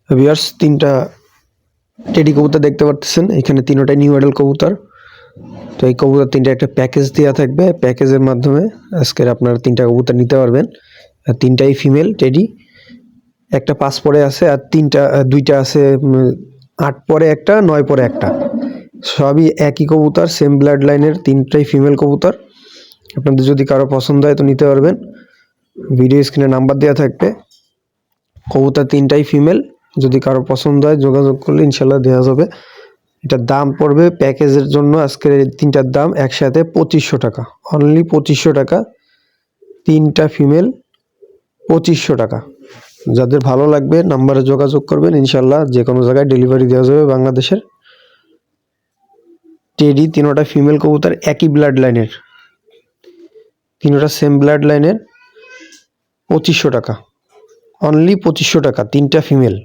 Viewers, তিনটা teddy কবুতর দেখতে পাচ্ছেন, এখানে তিনটাই নিউ অ্যাডাল্ট কবুতর। তো এই কবুতর তিনটা একটা প্যাকেজ দেওয়া থাকবে, প্যাকেজের মাধ্যমে আজকের আপনারা তিনটা কবুতর নিতে পারবেন। আর তিনটাই ফিমেল টেডি, একটা 5 পরে আছে আর দুইটা আছে 8 পরে একটা 9 পরে একটা, সবই একই কবুতর, সেম ব্লাড লাইনের, তিনটাই ফিমেল কবুতর। আপনাদের যদি কারো পছন্দ হয় তো নিতে পারবেন, ভিডিও স্ক্রিনে নাম্বার দেওয়া থাকবে। কবুতর তিনটাই ফিমেল, যদি কারো পছন্দ হয় যোগাযোগ করলে ইনশাল্লাহ দেওয়া যাবে। এটার দাম পড়বে প্যাকেজের জন্য আজকের এই তিনটার দাম একসাথে 2500 টাকা, অনলি 2500 টাকা, তিনটা ফিমেল 2500 টাকা। যাদের ভালো লাগবে নাম্বারে যোগাযোগ করবেন, ইনশাল্লাহ যে কোনো জায়গায় ডেলিভারি দেওয়া যাবে বাংলাদেশের। টেডি তিনোটা ফিমেল কবুতর, একই ব্লাড লাইনের, তিনোটা সেম ব্লাড লাইনের, 2500 টাকা, অনলি 2500 টাকা, তিনটা ফিমেল।